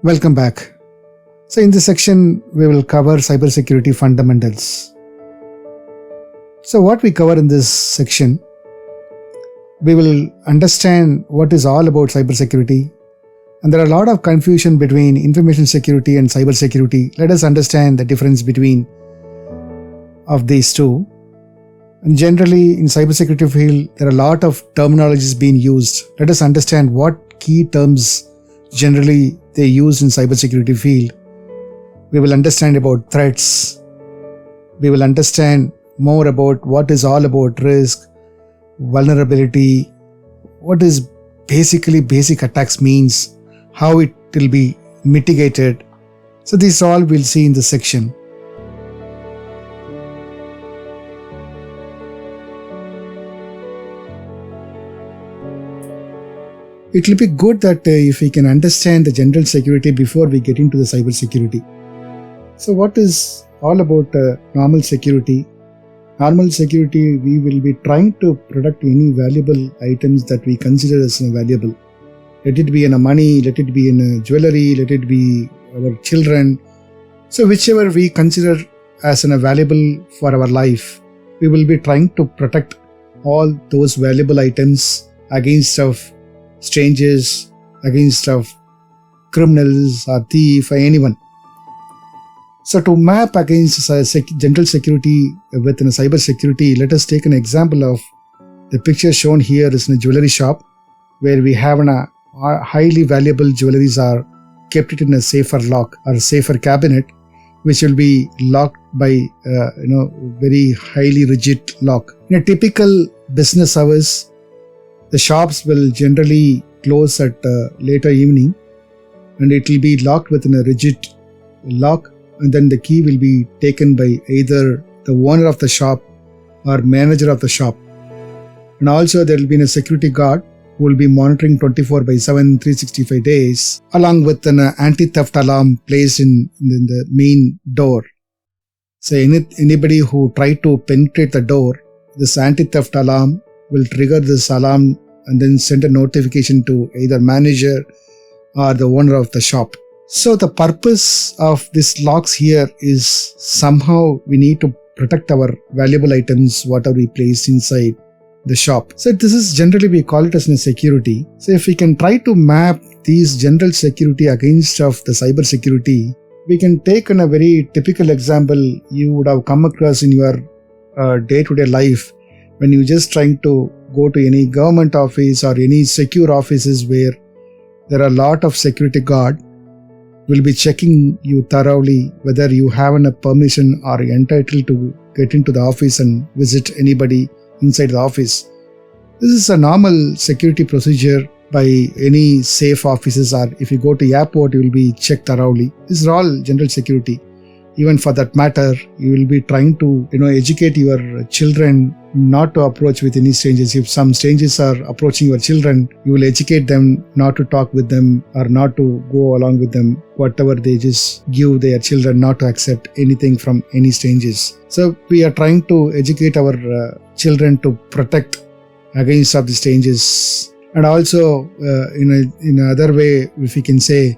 Welcome back. So in this section, we will cover cybersecurity fundamentals. So what we cover in this section, we will understand what is all about cybersecurity. And there are a lot of confusion between information security and cybersecurity. Let us understand the difference between of these two. And generally in cybersecurity field, there are a lot of terminologies being used. Let us understand what key terms generally they use in cybersecurity field. We will understand about threats. We will understand more about what is all about risk, vulnerability, what is basically basic attacks means, how it will be mitigated. So this all we'll see in this section. It will be good that if we can understand the general security before we get into the cyber security. So what is all about normal security? Normal security, we will be trying to protect any valuable items that we consider as valuable. Let it be in a money, let it be in a jewelry, let it be our children. So whichever we consider as a valuable for our life, we will be trying to protect all those valuable items against of strangers, against of criminals or thief or anyone. So to map against general security within a cyber security, let us take an example of the picture shown here is in a jewelry shop where we have a highly valuable jewelries are kept it in a safer lock or a safer cabinet, which will be locked by very highly rigid lock. In a typical business hours, the shops will generally close at later evening and it will be locked within a rigid lock, and then the key will be taken by either the owner of the shop or manager of the shop. And also there will be a security guard who will be monitoring 24/7, 365 days, along with an anti-theft alarm placed in the main door. So anybody who try to penetrate the door, this anti-theft alarm will trigger this alarm and then send a notification to either manager or the owner of the shop. So the purpose of this locks here is somehow we need to protect our valuable items, whatever we place inside the shop. So this is generally we call it as a security. So if we can try to map these general security against of the cyber security, we can take a very typical example you would have come across in your day-to-day life when you're just trying to go to any government office or any secure offices where there are a lot of security guard will be checking you thoroughly whether you have a permission or entitled to get into the office and visit anybody inside the office. This is a normal security procedure by any safe offices, or if you go to airport you will be checked thoroughly. This is all general security. Even for that matter, you will be trying to educate your children not to approach with any strangers. If some strangers are approaching your children, you will educate them not to talk with them or not to go along with them. Whatever they just give their children, not to accept anything from any strangers. So we are trying to educate our children to protect against of the strangers. And also in another way, if we can say,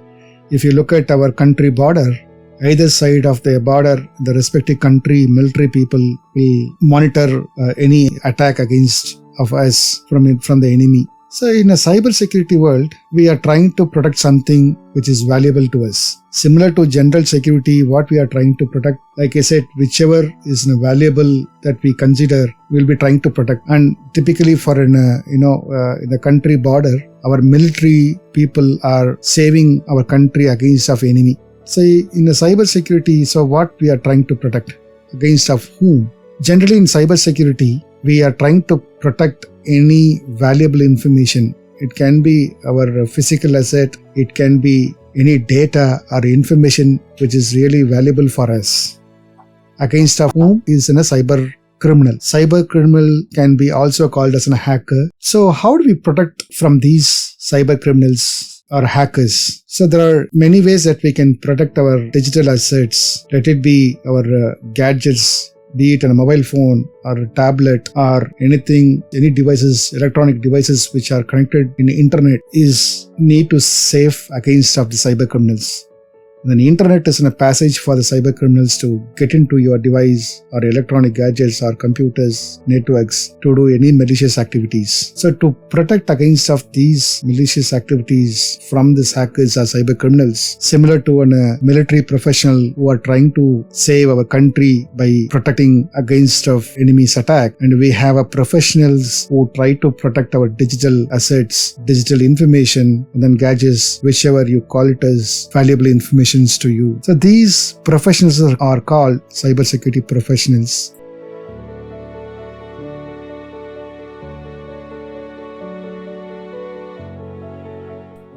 if you look at our country border, either side of the border, the respective country military people will monitor any attack against of us from the enemy. So in a cyber security world, we are trying to protect something which is valuable to us. Similar to general security, what we are trying to protect, like I said, whichever is valuable that we consider, we'll be trying to protect. And typically for in the country border, our military people are saving our country against of enemy. So in the cyber security, so what we are trying to protect against of whom? Generally in cyber security, we are trying to protect any valuable information. It can be our physical asset, it can be any data or information which is really valuable for us. Against of whom is in a cyber criminal. Cyber criminal can be also called as a hacker. So how do we protect from these cyber criminals or hackers? So there are many ways that we can protect our digital assets. Let it be our gadgets, be it a mobile phone or a tablet or anything, any devices, electronic devices which are connected in the internet is need to save against of the cyber criminals. Then the internet is a passage for the cyber criminals to get into your device or electronic gadgets or computers, networks to do any malicious activities. So to protect against of these malicious activities from these hackers or cyber criminals, similar to a military professional who are trying to save our country by protecting against of enemy's attack, and we have a professionals who try to protect our digital assets, digital information, and then gadgets, whichever you call it as valuable information to you. So these professionals are called cybersecurity professionals.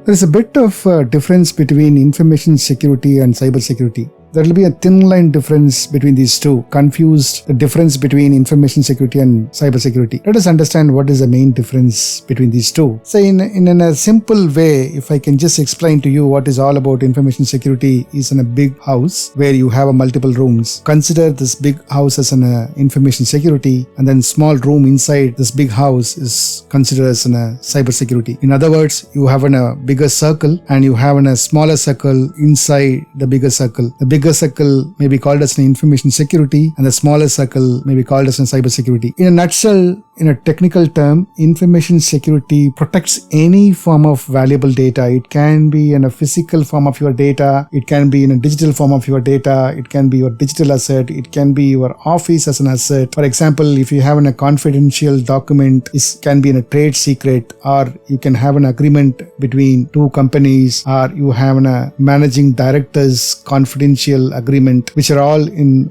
There is a bit of difference between information security and cybersecurity. There will be a thin line difference between these two. Confused the difference between information security and cybersecurity. Let us understand what is the main difference between these two. So in a simple way, if I can just explain to you what is all about information security is in a big house where you have multiple rooms. Consider this big house as an information security, and then small room inside this big house is considered as a cybersecurity. In other words, you have a bigger circle and you have a smaller circle inside the bigger circle. The bigger circle may be called as an information security and the smaller circle may be called as a cybersecurity. In a nutshell, in a technical term, information security protects any form of valuable data. It can be in a physical form of your data, it can be in a digital form of your data, it can be your digital asset, it can be your office as an asset. For example, if you have a confidential document, it can be in a trade secret, or you can have an agreement between two companies, or you have a managing director's confidential agreement, which are all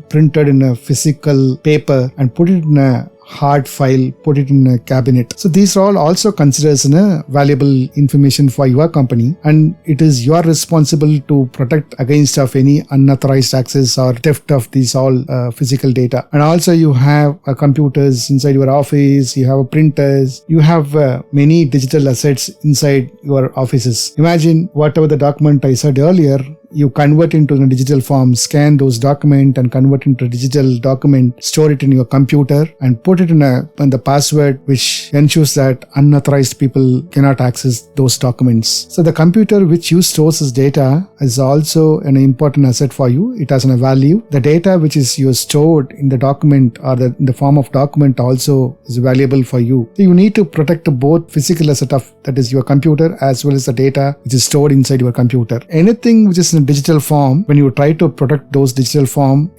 printed in a physical paper and put it in a hard file, put it in a cabinet. So these are all also considered as valuable information for your company, and it is your responsible to protect against of any unauthorized access or theft of these all physical data. And also you have computers inside your office, you have printers, you have many digital assets inside your offices. Imagine whatever the document I said earlier, you convert into a digital form, scan those documents and convert into a digital document, store it in your computer and put it in the password which ensures that unauthorized people cannot access those documents. So the computer which you stores this data is also an important asset for you. It has a value. The data which is you stored in the document or in the form of document also is valuable for you. So you need to protect both physical asset of that is your computer as well as the data which is stored inside your computer. Anything which is in digital form, when you try to protect those digital form,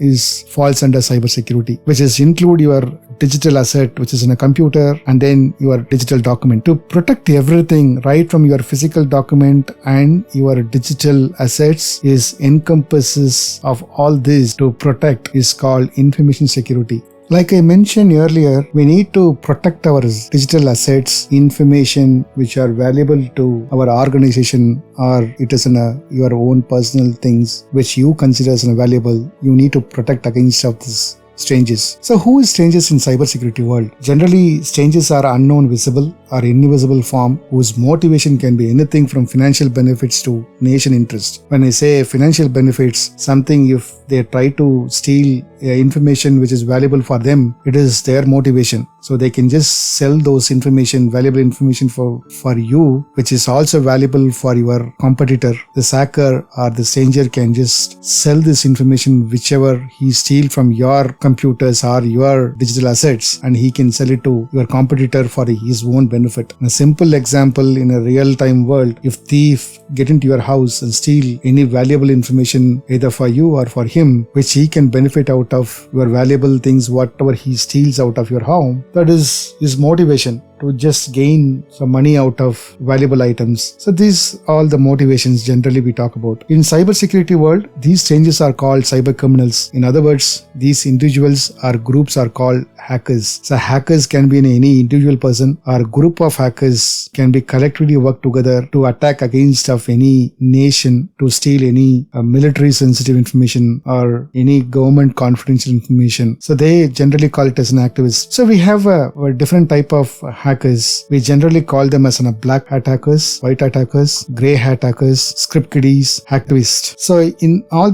falls under cybersecurity, which is include your digital asset which is in a computer and then your digital document. To protect everything right from your physical document and your digital assets encompasses of all this to protect is called information security. Like I mentioned earlier, we need to protect our digital assets, information which are valuable to our organization, or it is your own personal things which you consider as valuable. You need to protect against of this strangers. So who is strangers in cybersecurity world? Generally, strangers are unknown, visible or invisible form whose motivation can be anything from financial benefits to nation interest. When I say financial benefits, something if they try to steal information which is valuable for them, it is their motivation. So they can just sell those information, valuable information for you, which is also valuable for your competitor. The hacker or the stranger can just sell this information whichever he steal from your computers or your digital assets, and he can sell it to your competitor for his own benefit. A simple example in a real-time world, if thief get into your house and steal any valuable information either for you or for him, which he can benefit out of your valuable things, whatever he steals out of your home, that is his motivation to just gain some money out of valuable items. So these are all the motivations generally we talk about. In cybersecurity world, these strangers are called cyber criminals. In other words, these individuals or groups are called hackers. So hackers can be any individual person or group of hackers can be collectively work together to attack against of any nation, to steal any military sensitive information or any government confidential information. So they generally call it as an activist. So we have a different type of hackers. We generally call them as black hat hackers, white hat hackers, grey hat hackers, script kiddies, hacktivists. So in all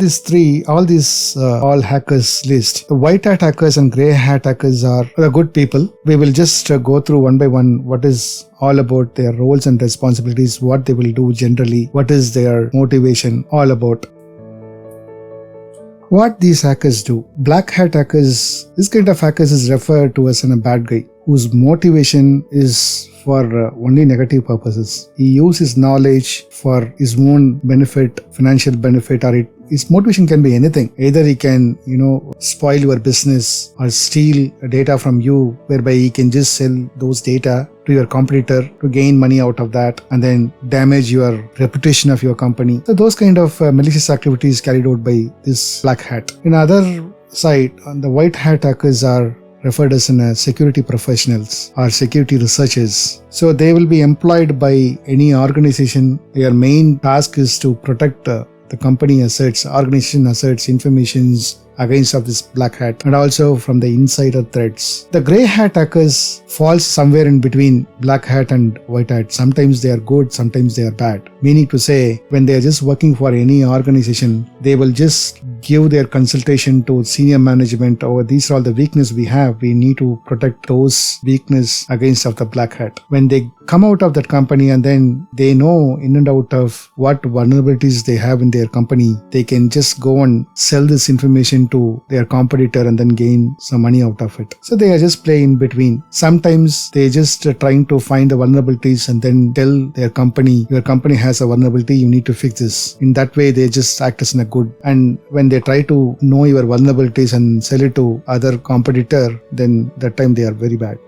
hackers list, the white hat hackers and grey hat hackers are the good people. We will just go through one by one what is all about their roles and responsibilities, what they will do generally, what is their motivation, all about. What these hackers do. Black hat hackers, this kind of hackers is referred to as a bad guy whose motivation is for only negative purposes. He uses his knowledge for his own benefit, financial benefit, or his motivation can be anything. Either he can, spoil your business or steal data from you, whereby he can just sell those data to your competitor to gain money out of that and then damage your reputation of your company. So those kind of malicious activities carried out by this black hat. In other side, the white hat hackers are referred as security professionals or security researchers. So they will be employed by any organization. Their main task is to protect the company assets, organization assets, informations against of this black hat, and also from the insider threats. The grey hat hackers falls somewhere in between black hat and white hat. Sometimes they are good, sometimes they are bad. Meaning to say, when they are just working for any organization, they will just give their consultation to senior management. Oh, these are all the weakness we have. We need to protect those weakness against of the black hat. When they come out of that company and then they know in and out of what vulnerabilities they have in their company, they can just go and sell this information to their competitor and then gain some money out of it. So they are just playing in between. Sometimes they just trying to find the vulnerabilities and then tell their company, your company has a vulnerability, you need to fix this. In that way, they just act as a good. And when they try to know your vulnerabilities and sell it to other competitor, then that time they are very bad.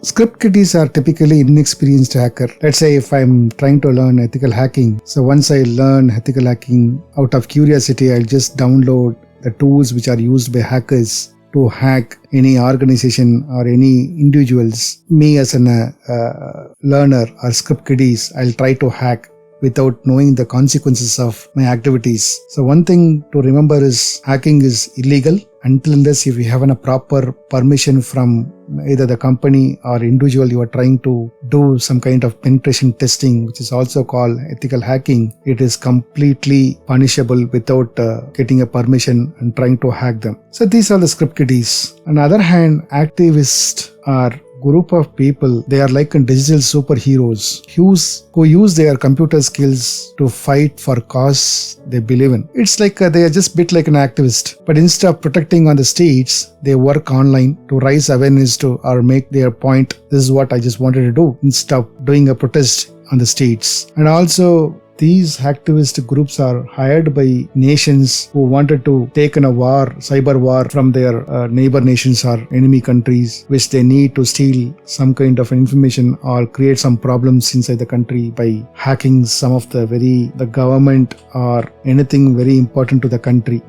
Script kiddies are typically inexperienced hacker. Let's say if I'm trying to learn ethical hacking. So once I learn ethical hacking, out of curiosity, I'll just download the tools which are used by hackers to hack any organization or any individuals. Me as a learner or script kiddies, I'll try to hack without knowing the consequences of my activities. So one thing to remember is hacking is illegal until unless if you have a proper permission from either the company or individual you are trying to do some kind of penetration testing, which is also called ethical hacking. It is completely punishable without getting a permission and trying to hack them. So these are the script kiddies. On the other hand, activists are group of people, they are like digital superheroes who use their computer skills to fight for cause they believe in. It's like they are just bit like an activist, but instead of protecting on the streets, they work online to raise awareness to or make their point. This is what I just wanted to do instead of doing a protest on the streets. And also these activist groups are hired by nations who wanted to take in a war, cyber war from their neighbor nations or enemy countries, which they need to steal some kind of information or create some problems inside the country by hacking some of the government or anything very important to the country.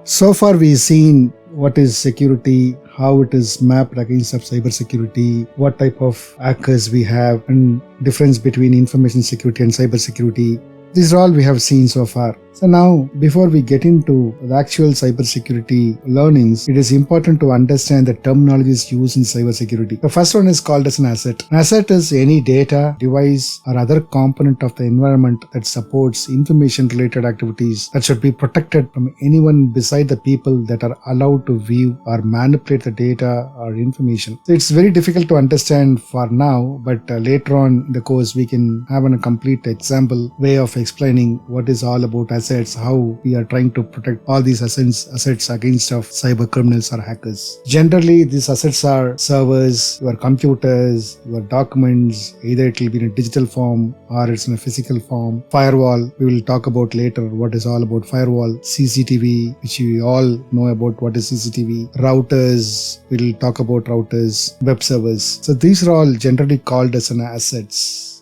So far we've seen what is security, how it is mapped against cybersecurity, what type of hackers we have, and difference between information security and cybersecurity. These are all we have seen so far. So now, before we get into the actual cybersecurity learnings, it is important to understand the terminologies used in cybersecurity. The first one is called as an asset. An asset is any data, device, or other component of the environment that supports information-related activities that should be protected from anyone beside the people that are allowed to view or manipulate the data or information. So it's very difficult to understand for now, but later on in the course we can have a complete example way of explaining what is all about assets, how we are trying to protect all these assets against of cyber criminals or hackers. Generally, these assets are servers, your computers, your documents, either it will be in a digital form or it's in a physical form. Firewall, we will talk about later what is all about firewall. CCTV, which we all know about what is CCTV. Routers, we will talk about routers. Web servers. So these are all generally called as an assets.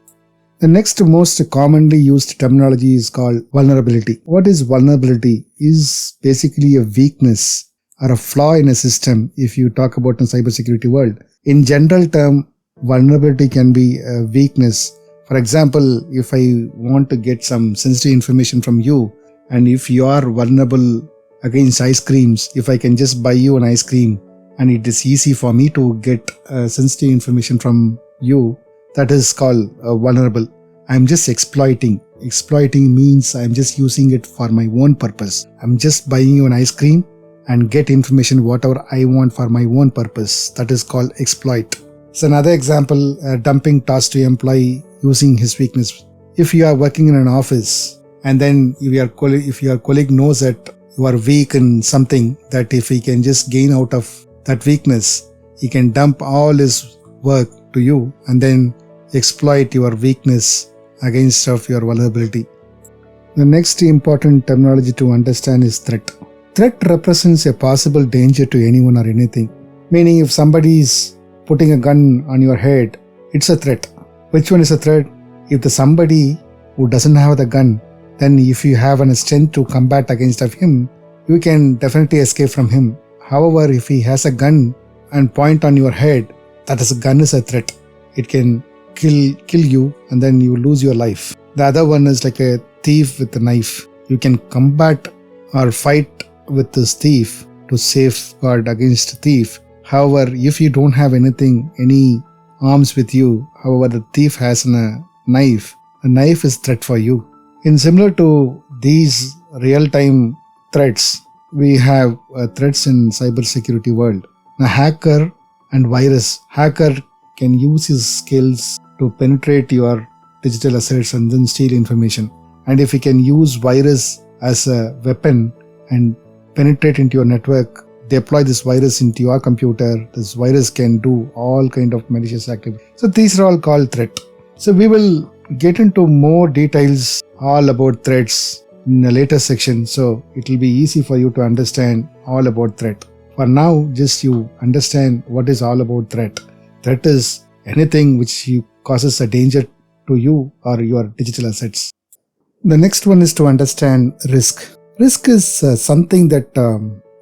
The next most commonly used terminology is called vulnerability. What is vulnerability? Is basically a weakness or a flaw in a system if you talk about the cybersecurity world. In general term, vulnerability can be a weakness. For example, if I want to get some sensitive information from you and if you are vulnerable against ice creams, if I can just buy you an ice cream and it is easy for me to get sensitive information from you, that is called vulnerable. I'm just exploiting. Exploiting means I'm just using it for my own purpose. I'm just buying you an ice cream and get information whatever I want for my own purpose. That is called exploit. So another example, dumping tasks to employee using his weakness. If you are working in an office and then if your colleague knows that you are weak in something, that if he can just gain out of that weakness, he can dump all his work to you and then exploit your weakness against of your vulnerability. The next important terminology to understand is threat. Threat represents a possible danger to anyone or anything. Meaning if somebody is putting a gun on your head, it's a threat. Which one is a threat? If the somebody who doesn't have the gun, then if you have a strength to combat against of him, you can definitely escape from him. However, if he has a gun and point on your head, that is a gun is a threat. It can kill you and then you lose your life. The other one is like a thief with a knife. You can combat or fight with this thief to safeguard against thief. However, if you don't have any arms with you, however the thief has a knife is threat for you. In similar to these real-time threats, we have threats in cybersecurity world. A hacker and virus. Hacker can use his skills to penetrate your digital assets and then steal information. And if he can use virus as a weapon and penetrate into your network, deploy this virus into your computer, this virus can do all kind of malicious activity. So these are all called threat. So we will get into more details all about threats in a later section, so it will be easy for you to understand all about threat. For now, just you understand what is all about threat. Threat is anything which causes a danger to you or your digital assets. The next one is to understand risk. Risk is something that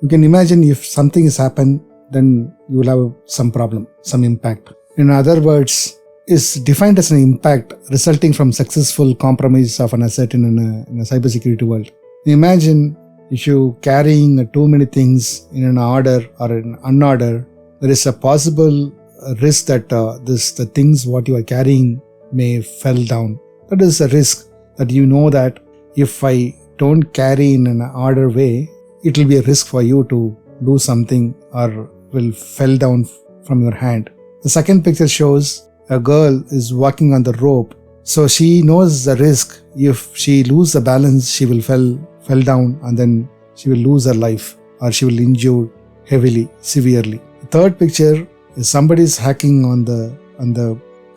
you can imagine if something has happened, then you will have some problem, some impact. In other words, is defined as an impact resulting from successful compromise of an asset in a cybersecurity world. Imagine if you carrying too many things in an order or in unorder, there is a possible risk that the things what you are carrying may fall down. That is a risk that you know that if I don't carry in an order way, it will be a risk for you to lose something or will fall down from your hand. The second picture shows a girl is walking on the rope. So she knows the risk. If she loses the balance, she will fall down and then she will lose her life or she will injure heavily, severely. The third picture is somebody is hacking on the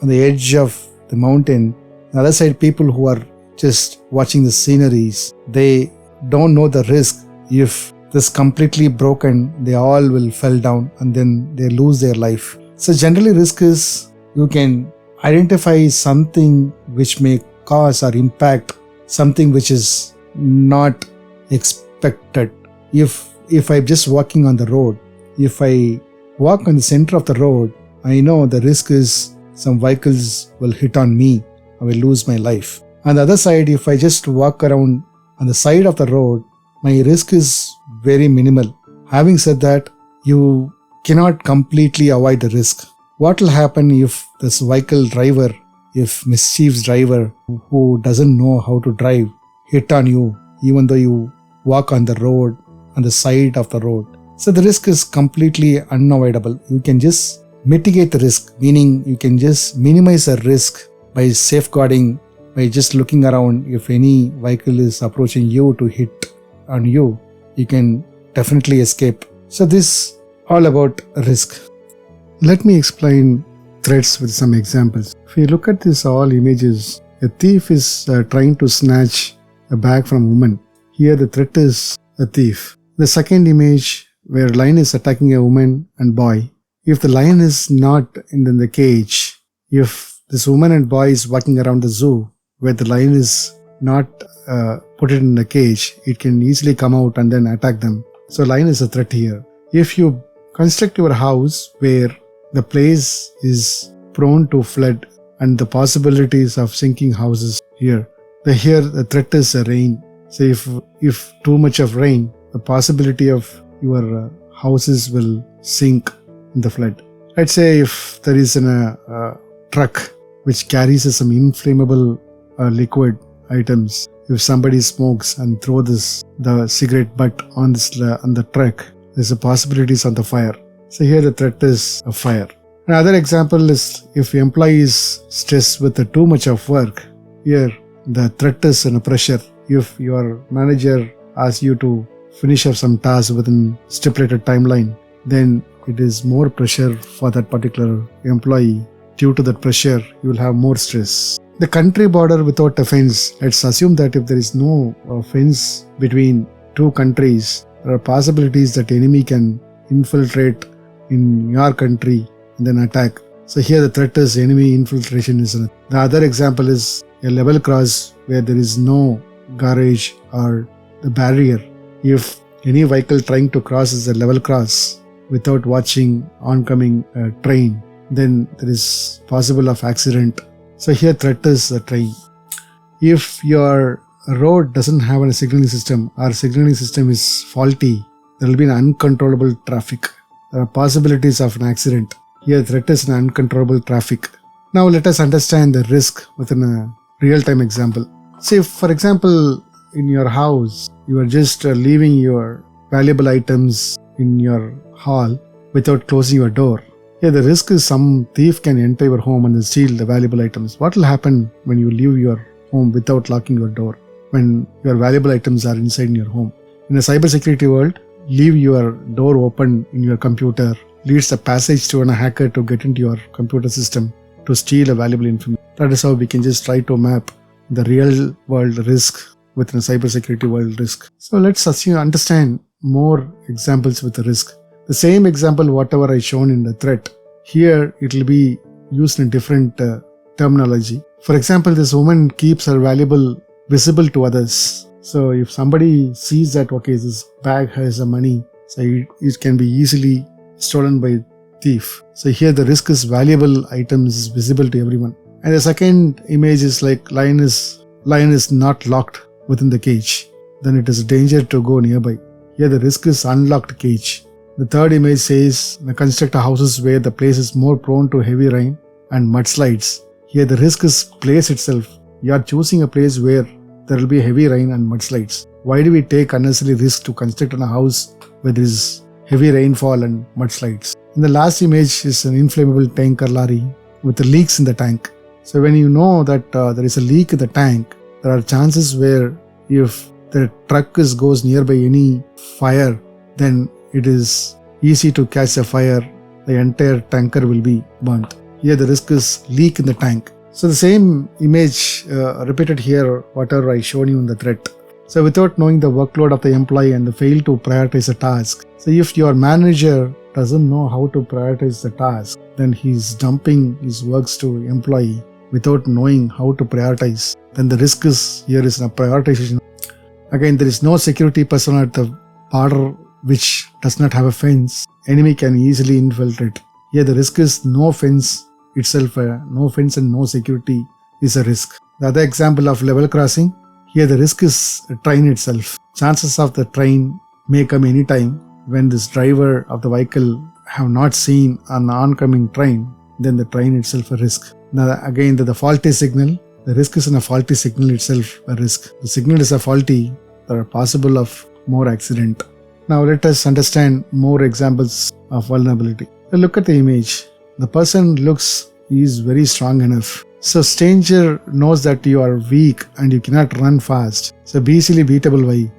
edge of the mountain. On the other side, people who are just watching the sceneries, they don't know the risk. If this completely broken, they all will fall down and then they lose their life. So generally risk is you can identify something which may cause or impact something which is not expected. If I'm just walking on the road, if I walk on the center of the road, I know the risk is some vehicles will hit on me, I will lose my life. On the other side, if I just walk around on the side of the road, my risk is very minimal. Having said that, you cannot completely avoid the risk. What will happen if this vehicle driver, if mischievous driver who doesn't know how to drive hit on you, even though you walk on the road, on the side of the road? So the risk is completely unavoidable. You can just mitigate the risk, meaning you can just minimize the risk by safeguarding, by just looking around. If any vehicle is approaching you to hit on you, you can definitely escape. So this all about risk. Let me explain threats with some examples. If you look at this all images, a thief is trying to snatch a bag from a woman. Here the threat is a thief. The second image where lion is attacking a woman and boy. If the lion is not in the cage, if this woman and boy is walking around the zoo where the lion is not put it in the cage, it can easily come out and then attack them. So lion is a threat here. If you construct your house where the place is prone to flood and the possibilities of sinking houses here the threat is rain. So if too much of rain, the possibility of your houses will sink in the flood. Let's say if there is a truck which carries some inflammable liquid items. If somebody smokes and throw the cigarette butt on the truck, there's a possibilities on the fire. So here the threat is a fire. Another example is if employee is stressed with too much of work. Here the threat is in a pressure. If your manager asks you to finish up some tasks within stipulated timeline, then it is more pressure for that particular employee. Due to that pressure, you will have more stress. The country border without a fence. Let's assume that if there is no fence between two countries, there are possibilities that enemy can infiltrate in your country and then attack. So here the threat is enemy infiltration. The other example is a level cross where there is no garage or the barrier. If any vehicle trying to cross is a level cross without watching oncoming train, then there is possible of accident. So here threat is the train. If your road doesn't have a signaling system or signaling system is faulty, there will be an uncontrollable traffic. There are possibilities of an accident. Here threat is an uncontrollable traffic. Now let us understand the risk within a real-time example. Say for example, in your house, you are just leaving your valuable items in your hall without closing your door. Here the risk is some thief can enter your home and steal the valuable items. What will happen when you leave your home without locking your door, when your valuable items are inside in your home? In a cybersecurity world, leave your door open in your computer leads a passage to a hacker to get into your computer system to steal a valuable information. That is how we can just try to map the real world risk within a cybersecurity world risk. So let's understand more examples with the risk. The same example, whatever I shown in the threat, here it will be used in different terminology. For example, this woman keeps her valuable visible to others. So if somebody sees that, okay, this bag has money, so it can be easily stolen by thief. So here the risk is valuable items is visible to everyone. And the second image is like lion is not locked within the cage. Then it is a danger to go nearby. Here the risk is unlocked cage. The third image says construct houses where the place is more prone to heavy rain and mudslides. Here the risk is place itself. You are choosing a place where there will be heavy rain and mudslides. Why do we take unnecessary risk to construct a house where there is heavy rainfall and mudslides? In the last image is an inflammable tanker lorry with the leaks in the tank. So when you know that there is a leak in the tank, there are chances where if the truck goes nearby any fire, then it is easy to catch a fire. The entire tanker will be burnt. Here the risk is leak in the tank. So the same image repeated here, whatever I shown you in the threat. So without knowing the workload of the employee and fail to prioritize a task. So if your manager doesn't know how to prioritize the task, then he's dumping his works to employee without knowing how to prioritize. Then the risk is here is a prioritization. Again, there is no security personnel at the border which does not have a fence. Enemy can easily infiltrate. Here the risk is no fence itself, no fence and no security is a risk. The other example of level crossing, here the risk is a train itself. Chances of the train may come anytime. When this driver of the vehicle have not seen an oncoming train, then the train itself a risk. Now again, the faulty signal, the risk is in a faulty signal itself a risk. The signal is a faulty, there are possible of more accident. Now let us understand more examples of vulnerability. Look at the image. The person is very strong enough. So stranger knows that you are weak and you cannot run fast. So be easily beatable by